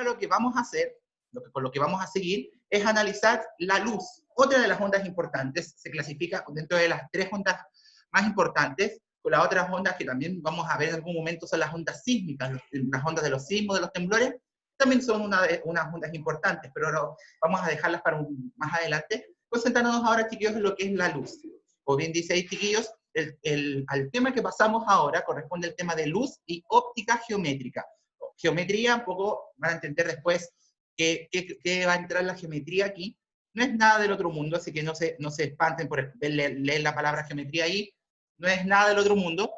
ahora lo que vamos a hacer, con lo que vamos a seguir, es analizar la luz. Otra de las ondas importantes se clasifica dentro de las 3 ondas más importantes, con las otras ondas que también vamos a ver en algún momento son las ondas sísmicas, las ondas de los sismos, de los temblores, también son unas ondas importantes, pero vamos a dejarlas para más adelante, concentrándonos ahora, chiquillos, en lo que es la luz. Como bien dice ahí, chiquillos, al tema que pasamos ahora corresponde el tema de luz y óptica geométrica. Geometría, un poco van a entender después qué va a entrar la geometría aquí. No es nada del otro mundo, así que no se espanten por leer la palabra geometría ahí. No es nada del otro mundo.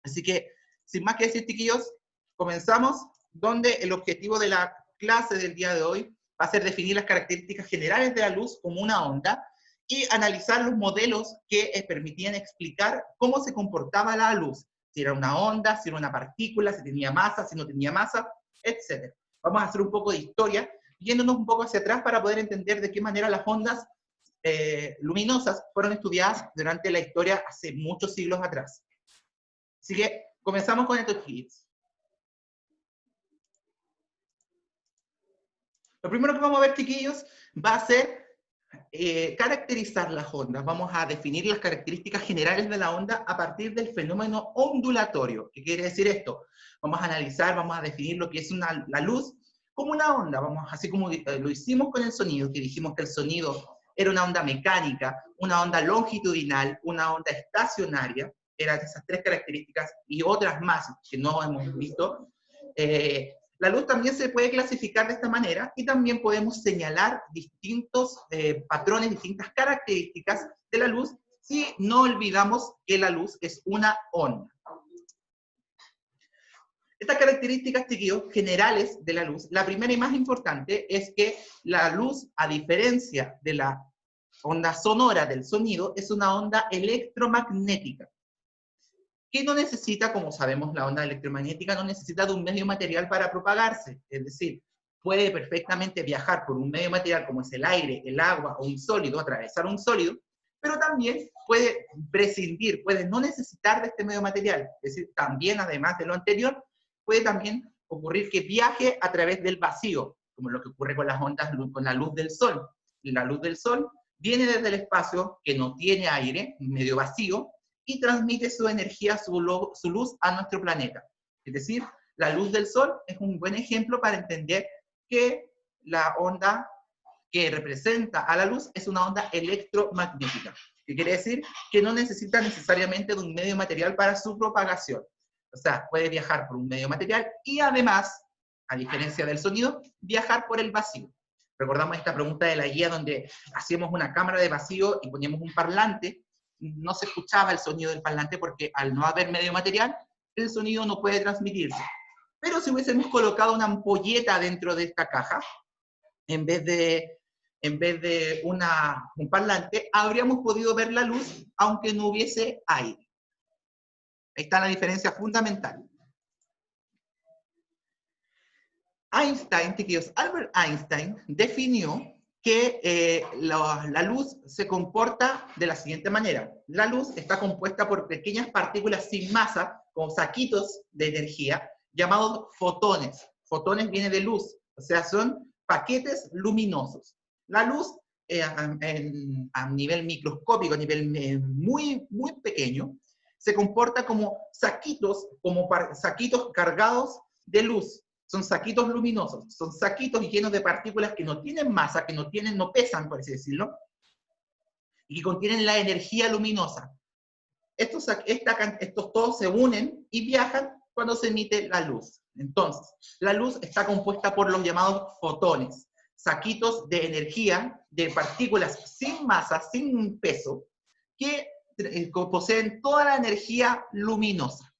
Así que, sin más que decir, chiquillos, comenzamos, donde el objetivo de la clase del día de hoy va a ser definir las características generales de la luz como una onda y analizar los modelos que permitían explicar cómo se comportaba la luz, si era una onda, si era una partícula, si tenía masa, si no tenía masa, etc. Vamos a hacer un poco de historia, yéndonos un poco hacia atrás para poder entender de qué manera las ondas luminosas fueron estudiadas durante la historia hace muchos siglos atrás. Así que comenzamos con estos hits. Lo primero que vamos a ver, chiquillos, va a ser caracterizar las ondas. Vamos a definir las características generales de la onda a partir del fenómeno ondulatorio. ¿Qué quiere decir esto? Vamos a analizar, vamos a definir lo que es la luz como una onda. Vamos, así como lo hicimos con el sonido, que dijimos que el sonido era una onda mecánica, una onda longitudinal, una onda estacionaria. Eran esas 3 características y otras más que no hemos visto. La luz también se puede clasificar de esta manera y también podemos señalar distintos patrones, distintas características de la luz si no olvidamos que la luz es una onda. Estas características, chiquillos, generales de la luz, la primera y más importante es que la luz, a diferencia de la onda sonora del sonido, es una onda electromagnética, que no necesita, como sabemos, la onda electromagnética no necesita de un medio material para propagarse, es decir, puede perfectamente viajar por un medio material como es el aire, el agua o un sólido, atravesar un sólido, pero también puede prescindir, puede no necesitar de este medio material, es decir, también además de lo anterior, puede también ocurrir que viaje a través del vacío, como lo que ocurre con las ondas, con la luz del sol. La luz del sol viene desde el espacio que no tiene aire, medio vacío, y transmite su energía, su luz a nuestro planeta. Es decir, la luz del sol es un buen ejemplo para entender que la onda que representa a la luz es una onda electromagnética. ¿Qué quiere decir? Que no necesita necesariamente de un medio material para su propagación. O sea, puede viajar por un medio material y además, a diferencia del sonido, viajar por el vacío. Recordamos esta pregunta de la guía donde hacíamos una cámara de vacío y poníamos un parlante. No se escuchaba el sonido del parlante porque al no haber medio material, el sonido no puede transmitirse. Pero si hubiésemos colocado una ampolleta dentro de esta caja, en vez de un parlante, habríamos podido ver la luz aunque no hubiese aire. Ahí está la diferencia fundamental. Einstein, chiquillos, Albert Einstein definió que la luz se comporta de la siguiente manera. La luz está compuesta por pequeñas partículas sin masa, con saquitos de energía, llamados fotones. Fotones viene de luz, o sea, son paquetes luminosos. La luz, a nivel microscópico, a nivel muy, muy pequeño, se comporta como saquitos cargados de luz. Son saquitos luminosos, son saquitos llenos de partículas que no tienen masa, que no pesan, por así decirlo, y que contienen la energía luminosa. Estos todos se unen y viajan cuando se emite la luz. Entonces, la luz está compuesta por los llamados fotones, saquitos de energía, de partículas sin masa, sin peso, que poseen toda la energía luminosa.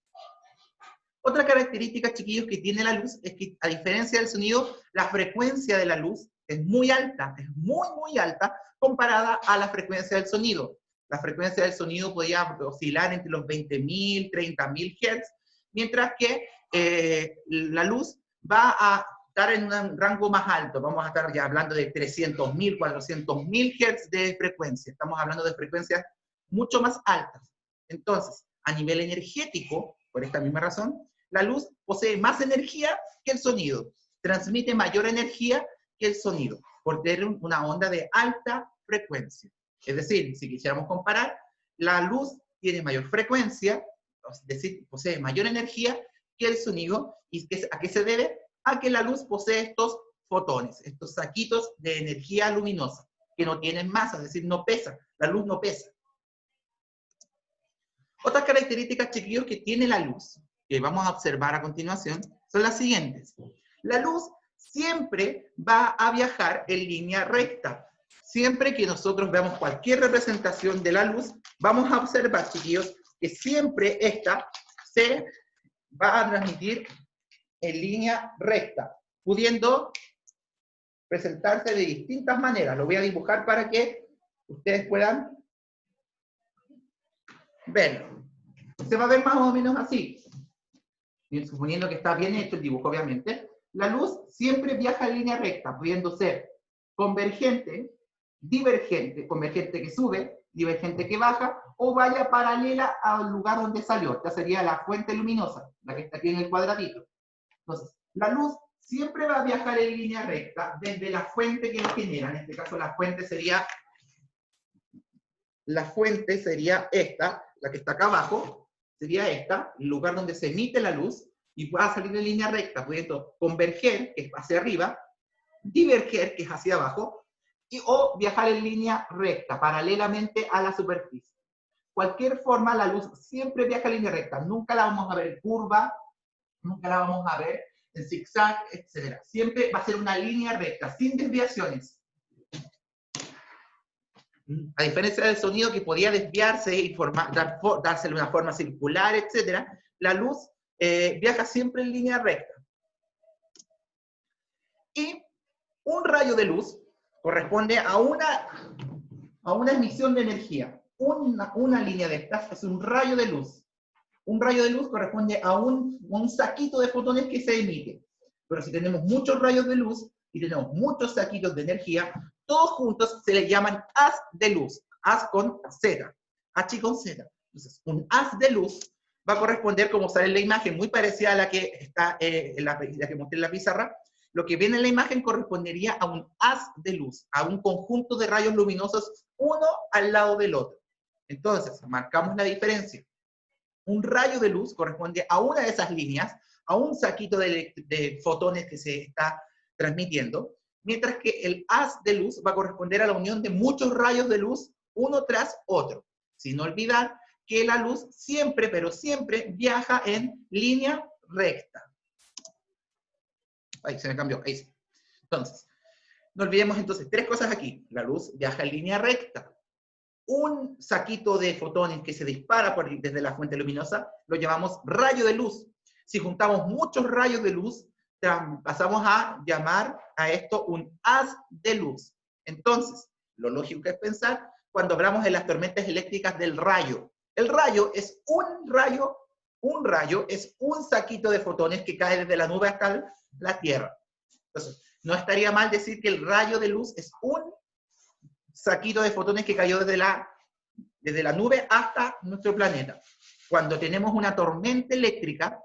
Otra característica, chiquillos, que tiene la luz es que, a diferencia del sonido, la frecuencia de la luz es muy alta, es muy, muy alta, comparada a la frecuencia del sonido. La frecuencia del sonido podía oscilar entre los 20.000, 30.000 Hz, mientras que la luz va a estar en un rango más alto. Vamos a estar ya hablando de 300.000, 400.000 Hz de frecuencia. Estamos hablando de frecuencias mucho más altas. Entonces, a nivel energético, por esta misma razón, la luz posee más energía que el sonido. transmite mayor energía que el sonido, por tener una onda de alta frecuencia. Es decir, si quisiéramos comparar, la luz tiene mayor frecuencia, es decir, posee mayor energía que el sonido. ¿Y a qué se debe? A que la luz posee estos fotones, estos saquitos de energía luminosa, que no tienen masa, es decir, no pesa. La luz no pesa. Otras características, chiquillos, que tiene la luz, que vamos a observar a continuación, son las siguientes. La luz siempre va a viajar en línea recta. Siempre que nosotros veamos cualquier representación de la luz, vamos a observar, chiquillos, que siempre esta se va a transmitir en línea recta, pudiendo presentarse de distintas maneras. Lo voy a dibujar para que ustedes puedan verlo. Se va a ver más o menos así. Suponiendo que está bien hecho el dibujo, obviamente. La luz siempre viaja en línea recta, pudiendo ser convergente, divergente, convergente que sube, divergente que baja, o vaya paralela al lugar donde salió. Esta sería la fuente luminosa, la que está aquí en el cuadradito. Entonces, la luz siempre va a viajar en línea recta desde la fuente que lo genera. En este caso, la fuente sería esta, la que está acá abajo, sería esta, el lugar donde se emite la luz, y va a salir en línea recta, pudiendo converger, que es hacia arriba, diverger, que es hacia abajo, o viajar en línea recta, paralelamente a la superficie. Cualquier forma, la luz siempre viaja en línea recta, nunca la vamos a ver en curva, nunca la vamos a ver en zigzag, etc. Siempre va a ser una línea recta, sin desviaciones. A diferencia del sonido que podía desviarse y dársele una forma circular, etc., la luz viaja siempre en línea recta. Y un rayo de luz corresponde a una emisión de energía. Una línea de estas es un rayo de luz. Un rayo de luz corresponde a un saquito de fotones que se emite. Pero si tenemos muchos rayos de luz y tenemos muchos saquitos de energía, todos juntos se les llaman haz de luz. Haz con Z. H con Z. Entonces, un haz de luz va a corresponder, como sale en la imagen, muy parecida a la que está la que mostré en la pizarra. Lo que viene en la imagen correspondería a un haz de luz, a un conjunto de rayos luminosos, uno al lado del otro. Entonces, marcamos la diferencia. Un rayo de luz corresponde a una de esas líneas, a un saquito de fotones que se está transmitiendo, mientras que el haz de luz va a corresponder a la unión de muchos rayos de luz, uno tras otro. Sin olvidar que la luz siempre, pero siempre, viaja en línea recta. Ahí se me cambió, ahí sí. Entonces, no olvidemos entonces tres cosas aquí. La luz viaja en línea recta. Un saquito de fotones que se dispara desde la fuente luminosa lo llamamos rayo de luz. Si juntamos muchos rayos de luz, pasamos a llamar a esto un haz de luz. Entonces, lo lógico es pensar cuando hablamos de las tormentas eléctricas del rayo. El rayo es un rayo es un saquito de fotones que cae desde la nube hasta la Tierra. Entonces, no estaría mal decir que el rayo de luz es un saquito de fotones que cayó desde la nube hasta nuestro planeta. Cuando tenemos una tormenta eléctrica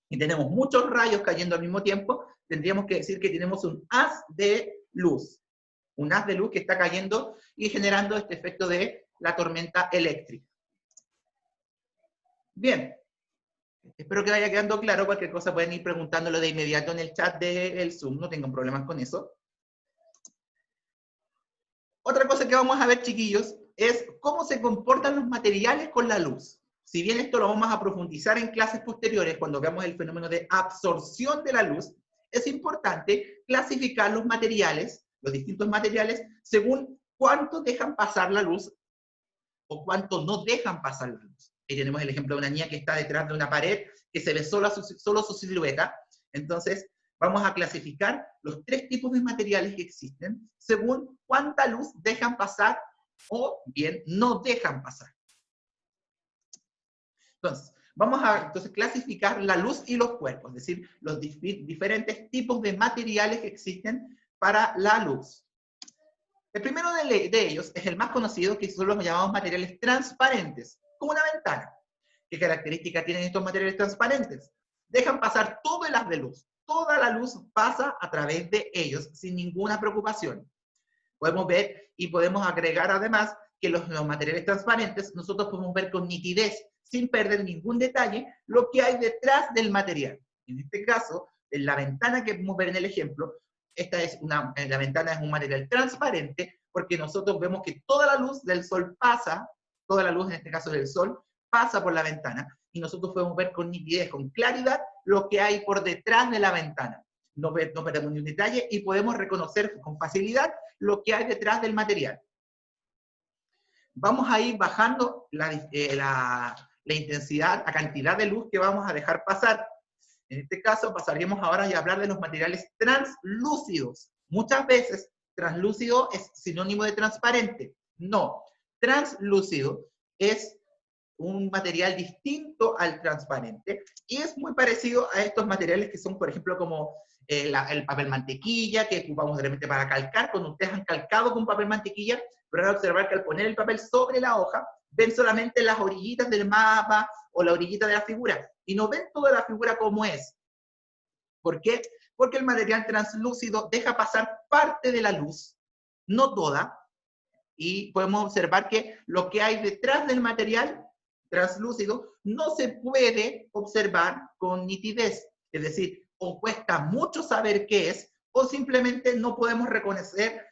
y tenemos muchos rayos cayendo al mismo tiempo, tendríamos que decir que tenemos un haz de luz. Un haz de luz que está cayendo y generando este efecto de la tormenta eléctrica. Bien. Espero que vaya quedando claro. Cualquier cosa pueden ir preguntándolo de inmediato en el chat del Zoom. No tengan problemas con eso. Otra cosa que vamos a ver, chiquillos, es cómo se comportan los materiales con la luz. Si bien esto lo vamos a profundizar en clases posteriores, cuando veamos el fenómeno de absorción de la luz, es importante clasificar los materiales, los distintos materiales, según cuánto dejan pasar la luz o cuánto no dejan pasar la luz. Ahí tenemos el ejemplo de una niña que está detrás de una pared, que se ve solo su silueta. Entonces, vamos a clasificar los tres tipos de materiales que existen según cuánta luz dejan pasar o bien no dejan pasar. Entonces, vamos a clasificar la luz y los cuerpos, es decir, los diferentes tipos de materiales que existen para la luz. El primero de ellos es el más conocido, que son los llamamos materiales transparentes, como una ventana. ¿Qué características tienen estos materiales transparentes? Dejan pasar todo el haz de luz. toda la luz pasa a través de ellos sin ninguna preocupación. Podemos ver y podemos agregar además que los materiales transparentes nosotros podemos ver con nitidez, sin perder ningún detalle, lo que hay detrás del material. En este caso, en la ventana que podemos ver en el ejemplo, la ventana es un material transparente, porque nosotros vemos que toda la luz del sol pasa, toda la luz en este caso del sol, pasa por la ventana, y nosotros podemos ver con nitidez, con claridad, lo que hay por detrás de la ventana. No perdemos ni un detalle y podemos reconocer con facilidad lo que hay detrás del material. Vamos a ir bajando la intensidad, la cantidad de luz que vamos a dejar pasar. En este caso pasaríamos ahora a hablar de los materiales translúcidos. Muchas veces translúcido es sinónimo de transparente. No, translúcido es un material distinto al transparente y es muy parecido a estos materiales que son, por ejemplo, como el papel mantequilla, que ocupamos de repente para calcar. Cuando ustedes han calcado con papel mantequilla, van a observar que al poner el papel sobre la hoja, ven solamente las orillitas del mapa o la orillita de la figura, y no ven toda la figura como es. ¿Por qué? Porque el material translúcido deja pasar parte de la luz, no toda, y podemos observar que lo que hay detrás del material translúcido no se puede observar con nitidez. Es decir, o cuesta mucho saber qué es, o simplemente no podemos reconocer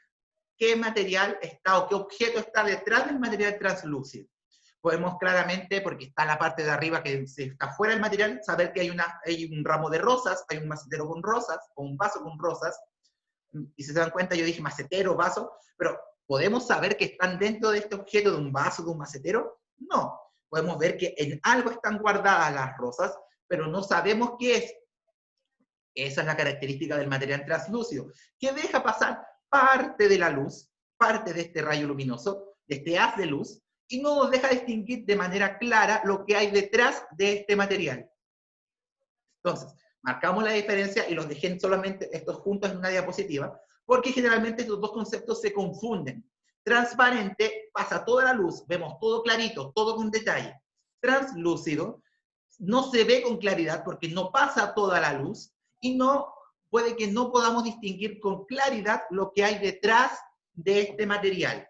qué material está o qué objeto está detrás del material translúcido. Podemos claramente, porque está la parte de arriba que está fuera del material, saber que hay un ramo de rosas, hay un macetero con rosas, o un vaso con rosas, y si se dan cuenta yo dije macetero, vaso, pero ¿podemos saber que están dentro de este objeto, de un vaso, de un macetero? No. Podemos ver que en algo están guardadas las rosas, pero no sabemos qué es. Esa es la característica del material translúcido, que deja pasar parte de la luz, parte de este rayo luminoso, de este haz de luz, y no nos deja distinguir de manera clara lo que hay detrás de este material. Entonces, marcamos la diferencia y los dejé solamente estos juntos en una diapositiva, porque generalmente estos dos conceptos se confunden. Transparente pasa toda la luz, vemos todo clarito, todo con detalle. Translúcido no se ve con claridad porque no pasa toda la luz y puede que no podamos distinguir con claridad lo que hay detrás de este material.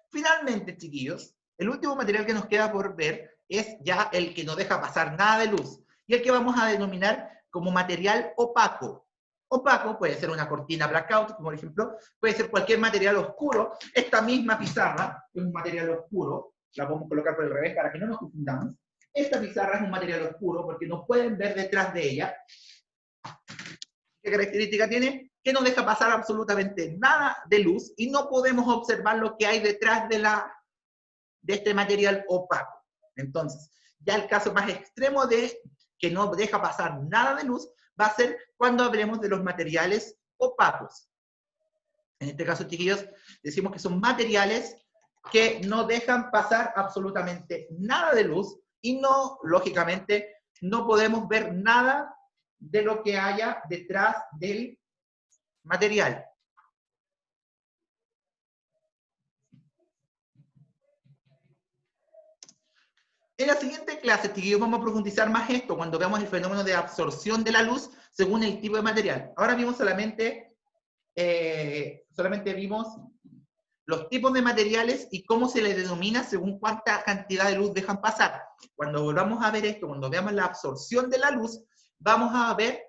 Finalmente, chiquillos, el último material que nos queda por ver es ya el que no deja pasar nada de luz y el que vamos a denominar como material opaco. Opaco puede ser una cortina blackout, como por ejemplo, puede ser cualquier material oscuro. Esta misma pizarra es un material oscuro, la podemos colocar por el revés para que no nos confundamos. Esta pizarra es un material oscuro porque no pueden ver detrás de ella. ¿Qué característica tiene? Que no deja pasar absolutamente nada de luz y no podemos observar lo que hay detrás de este material opaco. Entonces, ya el caso más extremo de que no deja pasar nada de luz va a ser cuando hablemos de los materiales opacos. En este caso, chiquillos, decimos que son materiales que no dejan pasar absolutamente nada de luz y no, lógicamente, no podemos ver nada de lo que haya detrás del material. En la siguiente clase, chiquillos, vamos a profundizar más esto cuando veamos el fenómeno de absorción de la luz según el tipo de material. Ahora vimos solamente vimos los tipos de materiales y cómo se les denomina según cuánta cantidad de luz dejan pasar. Cuando volvamos a ver esto, cuando veamos la absorción de la luz, vamos a ver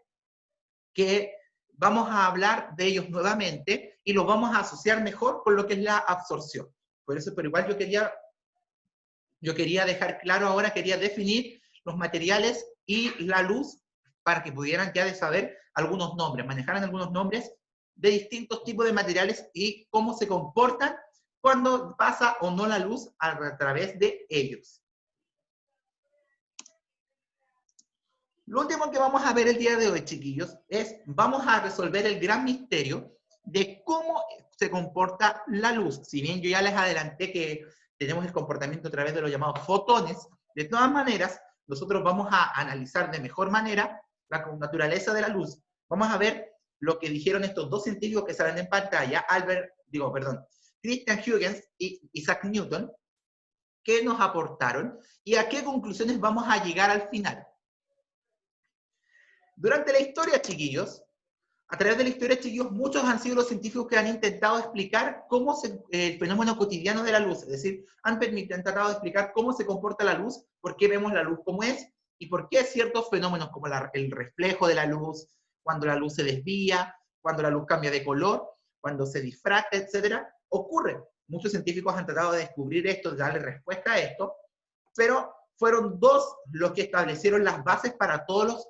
que vamos a hablar de ellos nuevamente y los vamos a asociar mejor con lo que es la absorción. Por eso, pero igual yo quería dejar claro ahora, quería definir los materiales y la luz para que pudieran ya de saber algunos nombres, manejaran algunos nombres de distintos tipos de materiales y cómo se comportan cuando pasa o no la luz a través de ellos. Lo último que vamos a ver el día de hoy, chiquillos, vamos a resolver el gran misterio de cómo se comporta la luz. Si bien yo ya les adelanté que tenemos el comportamiento a través de los llamados fotones, de todas maneras, nosotros vamos a analizar de mejor manera la naturaleza de la luz. Vamos a ver lo que dijeron estos dos científicos que salen en pantalla, Christian Huygens y Isaac Newton, qué nos aportaron y a qué conclusiones vamos a llegar al final. Durante la historia, chiquillos, a través de la historia, chiquillos, muchos han sido los científicos que han intentado explicar el fenómeno cotidiano de la luz, es decir, han tratado de explicar cómo se comporta la luz, por qué vemos la luz como es, y por qué ciertos fenómenos como el reflejo de la luz, cuando la luz se desvía, cuando la luz cambia de color, cuando se difracta, etcétera, ocurre. Muchos científicos han tratado de descubrir esto, de darle respuesta a esto, pero fueron dos los que establecieron las bases para todos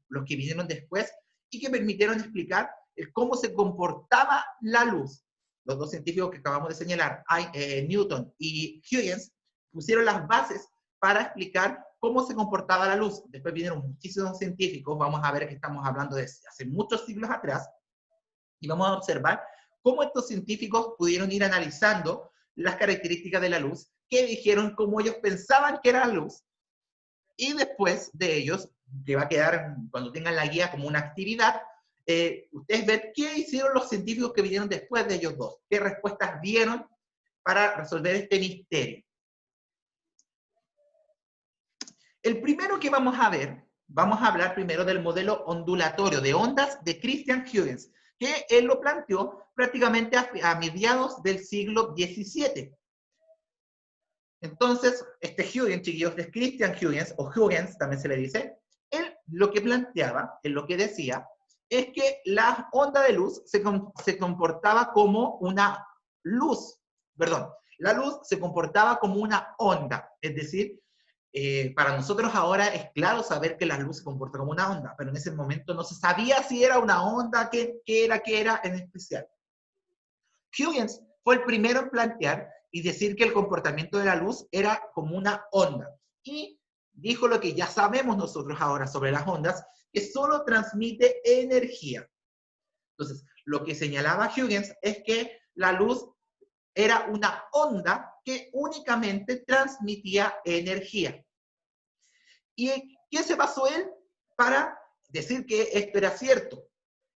los que vinieron después y que permitieron explicar cómo se comportaba la luz. Los dos científicos que acabamos de señalar, Newton y Huygens, pusieron las bases para explicar cómo se comportaba la luz. Después vinieron muchísimos científicos, vamos a ver que estamos hablando de hace muchos siglos atrás, y vamos a observar cómo estos científicos pudieron ir analizando las características de la luz, que dijeron cómo ellos pensaban que era la luz, y después de ellos, que va a quedar cuando tengan la guía como una actividad, ustedes ven qué hicieron los científicos que vinieron después de ellos dos, qué respuestas dieron para resolver este misterio. El primero que vamos a ver, vamos a hablar primero del modelo ondulatorio de ondas de Christian Huygens, que él lo planteó prácticamente a mediados del siglo XVII. Entonces, este Huygens, chiquillos, es Christian Huygens, o Huygens también se le dice, él lo que planteaba, él lo que decía, es que la onda de luz se comportaba como una luz, perdón, la luz se comportaba como una onda, es decir, para nosotros ahora es claro saber que la luz se comporta como una onda, pero en ese momento no se sabía si era una onda, qué era en especial. Huygens fue el primero en plantear y decir que el comportamiento de la luz era como una onda. Y dijo lo que ya sabemos nosotros ahora sobre las ondas, que solo transmite energía. Entonces, lo que señalaba Huygens es que la luz era una onda que únicamente transmitía energía. ¿Y qué se basó él para decir que esto era cierto?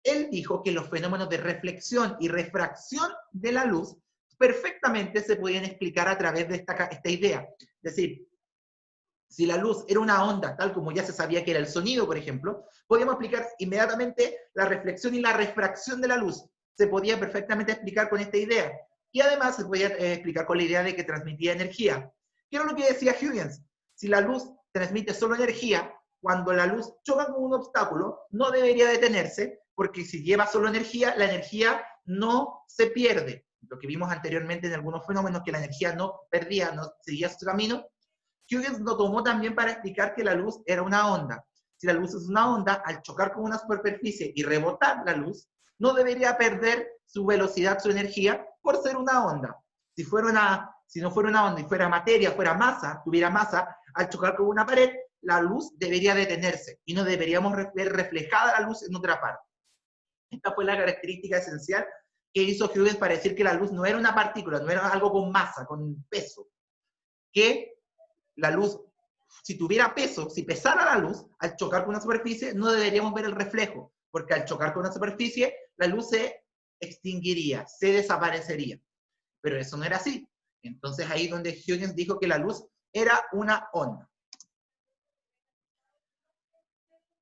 Él dijo que los fenómenos de reflexión y refracción de la luz perfectamente se podían explicar a través de esta idea. Es decir, si la luz era una onda, tal como ya se sabía que era el sonido, por ejemplo, podíamos explicar inmediatamente la reflexión y la refracción de la luz. Se podía perfectamente explicar con esta idea. Y además se podía explicar con la idea de que transmitía energía. ¿Qué era lo que decía Huygens? Si la luz transmite solo energía, cuando la luz choca con un obstáculo, no debería detenerse, porque si lleva solo energía, la energía no se pierde. Lo que vimos anteriormente en algunos fenómenos, que la energía no perdía, no seguía su camino. Huygens lo tomó también para explicar que la luz era una onda. Si la luz es una onda, al chocar con una superficie y rebotar la luz, no debería perder su velocidad, su energía, por ser una onda. Si no fuera una onda y fuera materia, fuera masa, tuviera masa, al chocar con una pared, la luz debería detenerse y no deberíamos ver reflejada la luz en otra parte. Esta fue la característica esencial que hizo Huygens para decir que la luz no era una partícula, no era algo con masa, con peso. Que la luz, si tuviera peso, si pesara la luz, al chocar con una superficie, no deberíamos ver el reflejo, porque al chocar con una superficie, la luz se extinguiría, se desaparecería. Pero eso no era así. Entonces ahí donde Huygens dijo que la luz era una onda.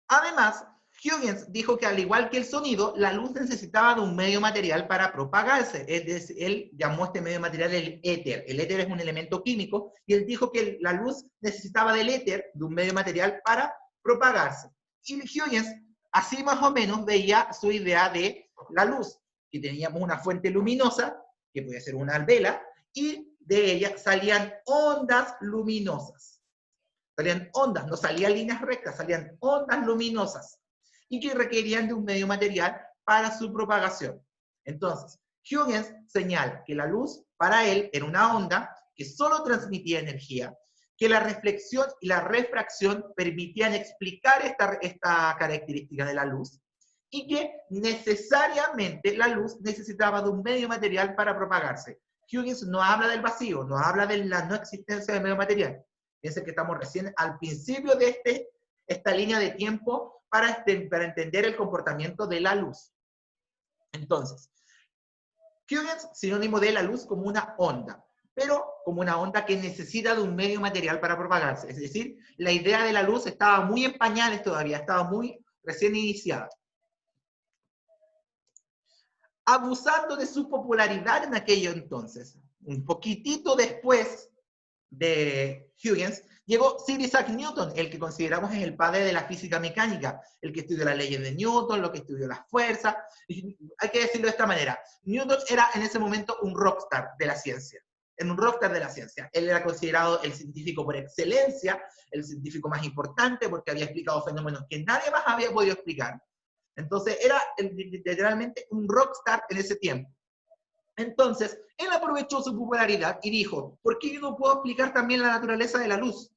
Además, Huygens dijo que al igual que el sonido, la luz necesitaba de un medio material para propagarse. Él llamó este medio material el éter. El éter es un elemento químico y él dijo que la luz necesitaba del éter, de un medio material, para propagarse. Y Huygens, así más o menos, veía su idea de la luz, que teníamos una fuente luminosa, que podía ser una vela, y de ella salían ondas luminosas. Salían ondas, no salían líneas rectas, salían ondas luminosas y que requerían de un medio material para su propagación. Entonces, Huygens señala que la luz para él era una onda que solo transmitía energía, que la reflexión y la refracción permitían explicar esta característica de la luz y que necesariamente la luz necesitaba de un medio material para propagarse. Huygens no habla del vacío, no habla de la no existencia de medio material. Piensen que estamos recién al principio de esta línea de tiempo para entender el comportamiento de la luz. Entonces, Huygens, sinónimo de la luz como una onda, pero como una onda que necesita de un medio material para propagarse. Es decir, la idea de la luz estaba muy en pañales todavía, estaba muy recién iniciada. Abusando de su popularidad en aquello entonces, un poquitito después de Huygens, llegó Sir Isaac Newton, el que consideramos es el padre de la física mecánica, el que estudió las leyes de Newton, lo que estudió las fuerzas. Hay que decirlo de esta manera, Newton era en ese momento un rockstar de la ciencia, en un rockstar de la ciencia. Él era considerado el científico por excelencia, el científico más importante, porque había explicado fenómenos que nadie más había podido explicar. Entonces era literalmente un rockstar en ese tiempo. Entonces, él aprovechó su popularidad y dijo, ¿por qué yo no puedo explicar también la naturaleza de la luz?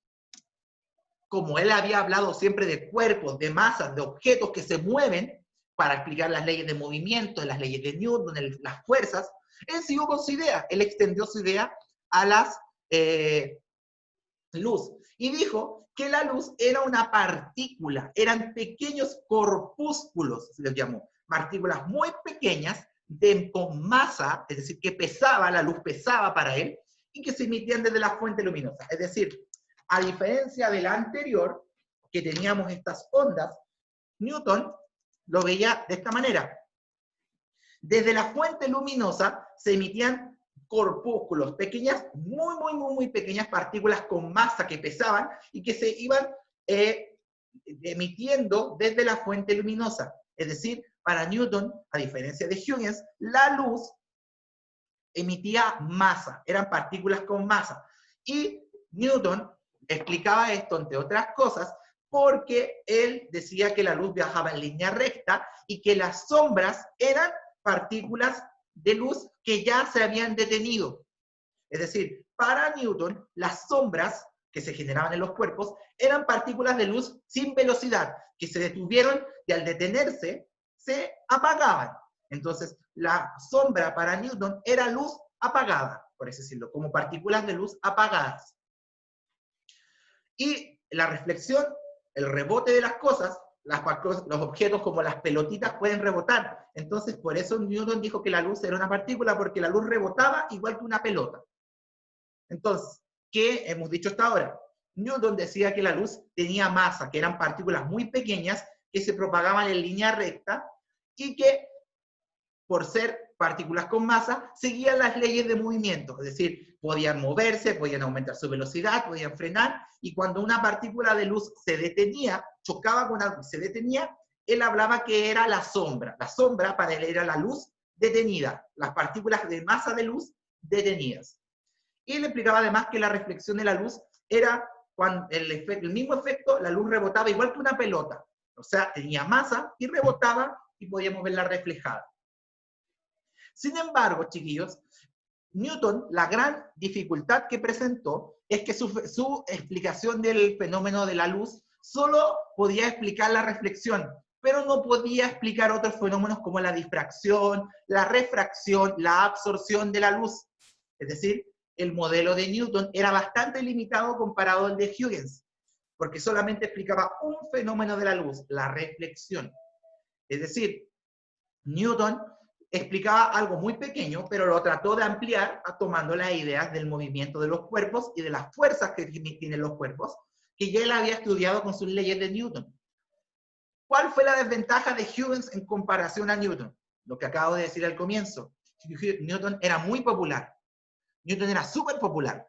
Como él había hablado siempre de cuerpos, de masas, de objetos que se mueven, para explicar las leyes de movimiento, las leyes de Newton, las fuerzas, él siguió con su idea, él extendió su idea a las luz, y dijo que la luz era una partícula, eran pequeños corpúsculos, se les llamó, partículas muy pequeñas, con masa, es decir, que pesaba, la luz pesaba para él, y que se emitían desde la fuente luminosa. Es decir, a diferencia de la anterior, que teníamos estas ondas, Newton lo veía de esta manera. Desde la fuente luminosa se emitían corpúsculos, pequeñas, muy pequeñas partículas con masa que pesaban y que se iban emitiendo desde la fuente luminosa. Es decir, para Newton, a diferencia de Huygens, la luz emitía masa, eran partículas con masa. Y Newton explicaba esto, entre otras cosas, porque él decía que la luz viajaba en línea recta y que las sombras eran partículas de luz que ya se habían detenido. Es decir, para Newton, las sombras que se generaban en los cuerpos eran partículas de luz sin velocidad, que se detuvieron y al detenerse se apagaban. Entonces, la sombra para Newton era luz apagada, por así decirlo, como partículas de luz apagadas. Y la reflexión, el rebote de las cosas, los objetos como las pelotitas pueden rebotar. Entonces, por eso Newton dijo que la luz era una partícula, porque la luz rebotaba igual que una pelota. Entonces, ¿qué hemos dicho hasta ahora? Newton decía que la luz tenía masa, que eran partículas muy pequeñas que se propagaban en línea recta y que, por ser partículas con masa, seguían las leyes de movimiento, es decir, podían moverse, podían aumentar su velocidad, podían frenar, y cuando una partícula de luz se detenía, chocaba con algo y se detenía, él hablaba que era la sombra. La sombra para él era la luz detenida, las partículas de masa de luz detenidas. Y le explicaba además que la reflexión de la luz era cuando el mismo efecto, la luz rebotaba igual que una pelota. O sea, tenía masa y rebotaba y podíamos verla reflejada. Sin embargo, chiquillos, Newton, la gran dificultad que presentó es que su explicación del fenómeno de la luz solo podía explicar la reflexión, pero no podía explicar otros fenómenos como la difracción, la refracción, la absorción de la luz. Es decir, el modelo de Newton era bastante limitado comparado al de Huygens, porque solamente explicaba un fenómeno de la luz, la reflexión. Es decir, Newton explicaba algo muy pequeño, pero lo trató de ampliar tomando las ideas del movimiento de los cuerpos y de las fuerzas que tienen los cuerpos, que ya él había estudiado con sus leyes de Newton. ¿Cuál fue la desventaja de Huygens en comparación a Newton? Lo que acabo de decir al comienzo. Newton era muy popular. Newton era súper popular.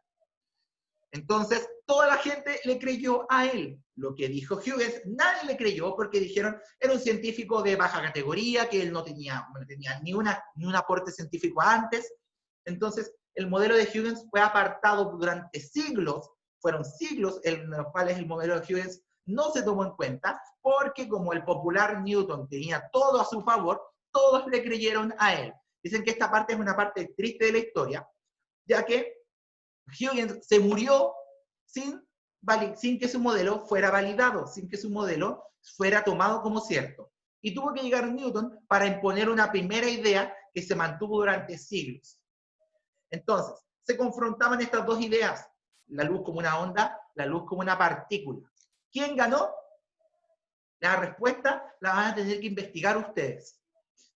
Entonces, toda la gente le creyó a él. Lo que dijo Huygens, nadie le creyó porque dijeron, era un científico de baja categoría, que él no tenía ni un aporte científico antes. Entonces, el modelo de Huygens fue apartado durante siglos, fueron siglos en los cuales el modelo de Huygens no se tomó en cuenta, porque como el popular Newton tenía todo a su favor, todos le creyeron a él. Dicen que esta parte es una parte triste de la historia, ya que Huygens se murió sin que su modelo fuera validado, sin que su modelo fuera tomado como cierto. Y tuvo que llegar Newton para imponer una primera idea que se mantuvo durante siglos. Entonces, se confrontaban estas dos ideas, la luz como una onda, la luz como una partícula. ¿Quién ganó? La respuesta la van a tener que investigar ustedes.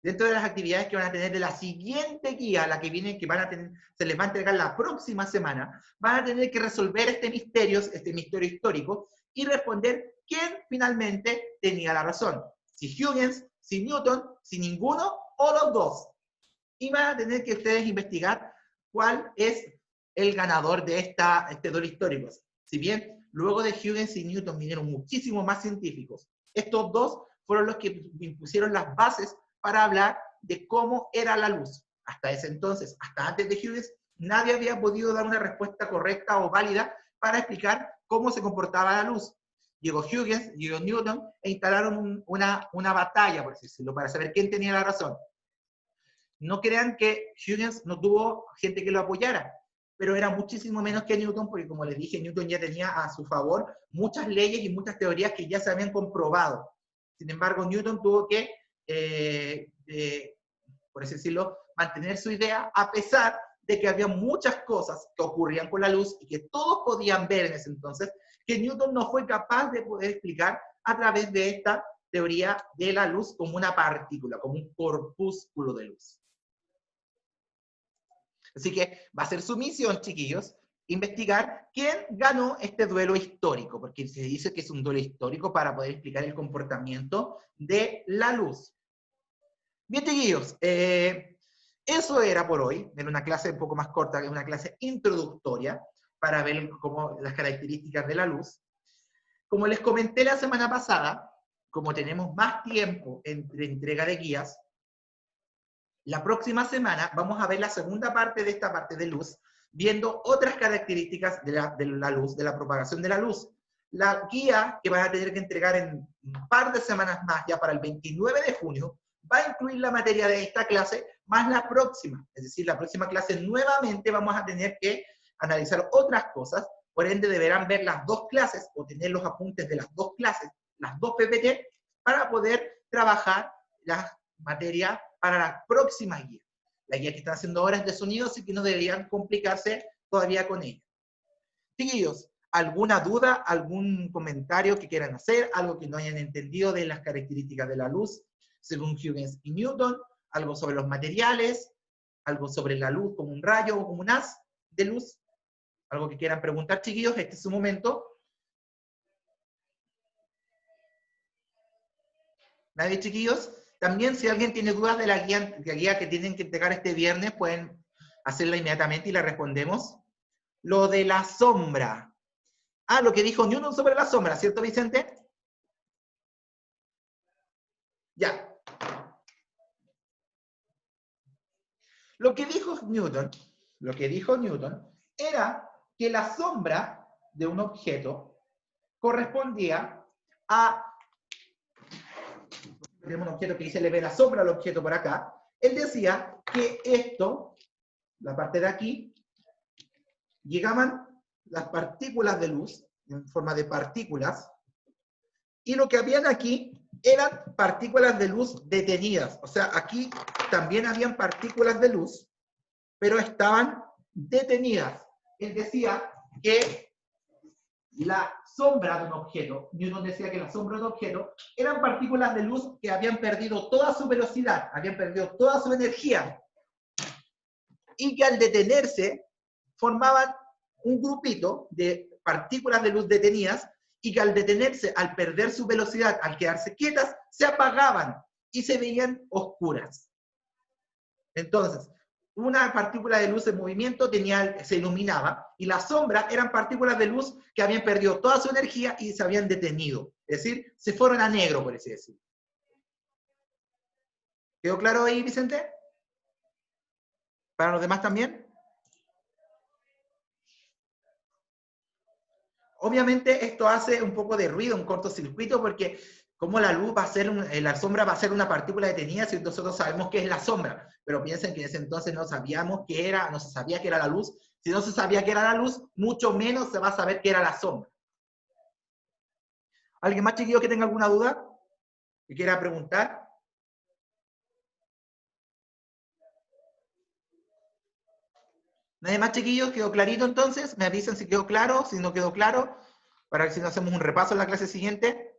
Dentro de las actividades que van a tener de la siguiente guía, la que viene, que van a tener, se les va a entregar la próxima semana, van a tener que resolver este misterio histórico, y responder quién finalmente tenía la razón. Si Huygens, si Newton, si ninguno o los dos. Y van a tener que ustedes investigar cuál es el ganador de este duelo histórico. Si bien luego de Huygens y Newton vinieron muchísimos más científicos, estos dos fueron los que impusieron las bases para hablar de cómo era la luz. Hasta ese entonces, hasta antes de Huygens, nadie había podido dar una respuesta correcta o válida para explicar cómo se comportaba la luz. Llegó Huygens, llegó Newton e instalaron una batalla, por así decirlo, para saber quién tenía la razón. No crean que Huygens no tuvo gente que lo apoyara, pero era muchísimo menos que Newton, porque como les dije, Newton ya tenía a su favor muchas leyes y muchas teorías que ya se habían comprobado. Sin embargo, Newton tuvo que, por así decirlo, mantener su idea, a pesar de que había muchas cosas que ocurrían con la luz y que todos podían ver en ese entonces, que Newton no fue capaz de poder explicar a través de esta teoría de la luz como una partícula, como un corpúsculo de luz. Así que va a ser su misión, chiquillos, investigar quién ganó este duelo histórico, porque se dice que es un duelo histórico para poder explicar el comportamiento de la luz. Bien, chiquillos, eso era por hoy. Era una clase un poco más corta, una clase introductoria, para ver cómo las características de la luz. Como les comenté la semana pasada, como tenemos más tiempo entre entrega de guías, la próxima semana vamos a ver la segunda parte de esta parte de luz, viendo otras características de la luz, de la propagación de la luz. La guía que van a tener que entregar en un par de semanas más, ya para el 29 de junio, va a incluir la materia de esta clase más la próxima. Es decir, la próxima clase nuevamente vamos a tener que analizar otras cosas, por ende deberán ver las dos clases o tener los apuntes de las dos clases, las dos PPT, para poder trabajar las materias para la próxima guía. La guía que están haciendo ahora es de sonido, así que no deberían complicarse todavía con ella. Chiquillos, ¿alguna duda, algún comentario que quieran hacer, algo que no hayan entendido de las características de la luz, según Huygens y Newton, algo sobre los materiales, algo sobre la luz como un rayo o como un haz de luz? ¿Algo que quieran preguntar, chiquillos? Este es su momento. ¿Nadie, chiquillos? También, si alguien tiene dudas de la guía que tienen que entregar este viernes, pueden hacerla inmediatamente y la respondemos. Lo de la sombra. Ah, lo que dijo Newton sobre la sombra, ¿cierto, Vicente? Ya. Lo que dijo Newton era que la sombra de un objeto correspondía a... Tenemos un objeto que dice le ve la sombra al objeto por acá. Él decía que esto, la parte de aquí, llegaban las partículas de luz en forma de partículas, y lo que habían aquí eran partículas de luz detenidas. O sea, aquí también habían partículas de luz, pero estaban detenidas. Él decía que la sombra de un objeto, Newton decía que la sombra de un objeto eran partículas de luz que habían perdido toda su velocidad, habían perdido toda su energía, y que al detenerse formaban un grupito de partículas de luz detenidas, y que al detenerse, al perder su velocidad, al quedarse quietas, se apagaban y se veían oscuras. Entonces, una partícula de luz en movimiento se iluminaba, y las sombras eran partículas de luz que habían perdido toda su energía y se habían detenido. Es decir, se fueron a negro, por así decirlo. ¿Quedó claro ahí, Vicente? ¿Para los demás también? Obviamente esto hace un poco de ruido, un cortocircuito, porque como la luz va a ser, la sombra va a ser una partícula detenida si nosotros sabemos qué es la sombra. Pero piensen que en ese entonces no sabíamos qué era, no se sabía qué era la luz. Si no se sabía qué era la luz, mucho menos se va a saber qué era la sombra. ¿Alguien más, chiquillo, que tenga alguna duda? ¿Que quiera preguntar? ¿Nadie más, chiquillos? ¿Quedó clarito entonces? Me avisan si quedó claro, si no quedó claro, para ver si no hacemos un repaso en la clase siguiente.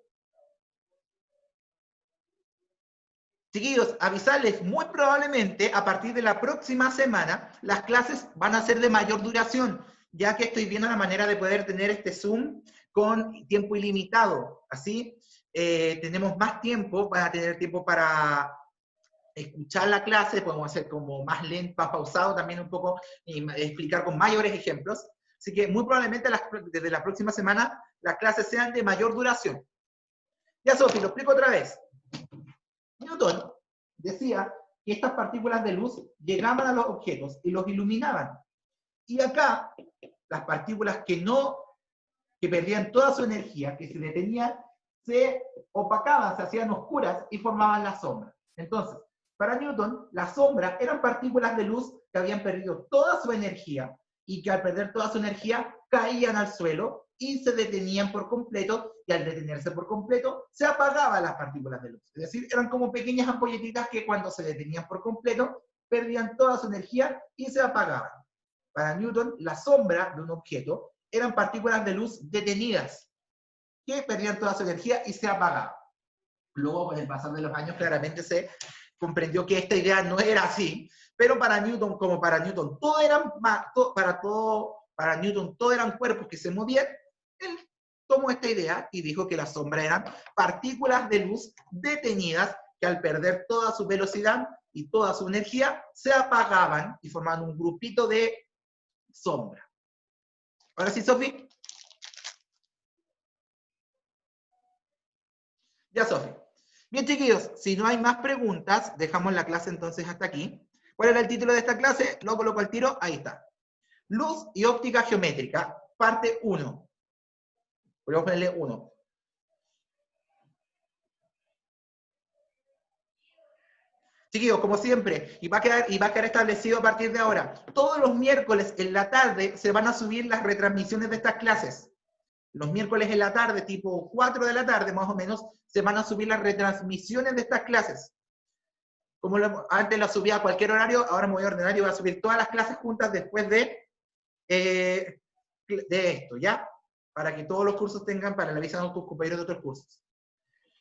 Chiquillos, avisarles, muy probablemente a partir de la próxima semana las clases van a ser de mayor duración, ya que estoy viendo la manera de poder tener este Zoom con tiempo ilimitado. Así, tenemos más tiempo, van a tener tiempo para escuchar la clase, podemos hacer como más lento, más pausado también un poco, y explicar con mayores ejemplos. Así que muy probablemente desde la próxima semana las clases sean de mayor duración. Ya, Sofi, lo explico otra vez. Newton decía que estas partículas de luz llegaban a los objetos y los iluminaban. Y acá, las partículas que perdían toda su energía, que se detenían, se opacaban, se hacían oscuras y formaban la sombra. Entonces, para Newton, las sombras eran partículas de luz que habían perdido toda su energía y que al perder toda su energía caían al suelo y se detenían por completo, y al detenerse por completo se apagaban las partículas de luz. Es decir, eran como pequeñas ampolletitas que cuando se detenían por completo perdían toda su energía y se apagaban. Para Newton, la sombra de un objeto eran partículas de luz detenidas, que perdían toda su energía y se apagaban. Luego, con el pasar de los años, claramente se comprendió que esta idea no era así, pero para Newton, como para Newton, para Newton todo eran cuerpos que se movían, él tomó esta idea y dijo que la sombra eran partículas de luz detenidas que al perder toda su velocidad y toda su energía, se apagaban y formaban un grupito de sombra. Ahora sí, Sofi. Ya, Sofi. Bien, chiquillos, si no hay más preguntas, dejamos la clase entonces hasta aquí. ¿Cuál era el título de esta clase? Lo coloco al tiro, ahí está. Luz y óptica geométrica, parte 1. Voy a ponerle 1. Chiquillos, como siempre, y va a quedar establecido a partir de ahora, todos los miércoles en la tarde se van a subir las retransmisiones de estas clases. Los miércoles en la tarde, tipo 4 de la tarde más o menos, se van a subir las retransmisiones de estas clases. Como antes las subía a cualquier horario, ahora me voy a ordenar y voy a subir todas las clases juntas después de esto, ¿ya? Para que todos los cursos tengan, para revisar a tus compañeros de otros cursos.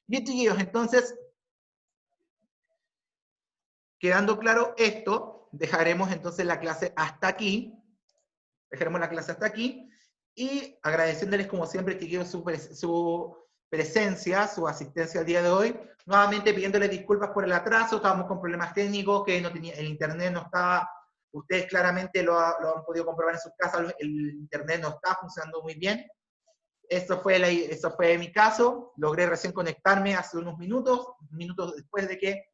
Bien, chiquillos, entonces, quedando claro esto, dejaremos entonces la clase hasta aquí. Dejaremos la clase hasta aquí. Y agradeciéndoles, como siempre, chiquillos, su presencia, su asistencia al día de hoy. Nuevamente pidiéndoles disculpas por el atraso, estábamos con problemas técnicos, que no tenía, el internet no estaba, ustedes claramente lo han podido comprobar en sus casas, el internet no está funcionando muy bien. Eso fue mi caso, logré recién conectarme hace unos minutos después de que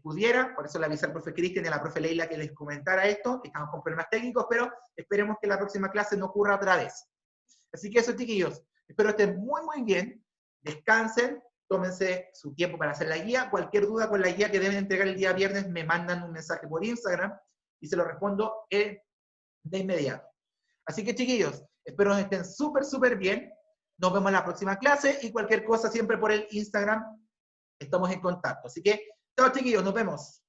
pudiera, por eso le avisé al profe Cristian y a la profe Leila que les comentara esto, que estamos con problemas técnicos, pero esperemos que la próxima clase no ocurra otra vez. Así que eso, chiquillos, espero estén muy, muy bien, descansen, tómense su tiempo para hacer la guía. Cualquier duda con la guía que deben entregar el día viernes, me mandan un mensaje por Instagram y se lo respondo de inmediato. Así que, chiquillos, espero que estén súper, súper bien. Nos vemos en la próxima clase y cualquier cosa siempre por el Instagram estamos en contacto. Así que, chao, chiquillos, nos vemos.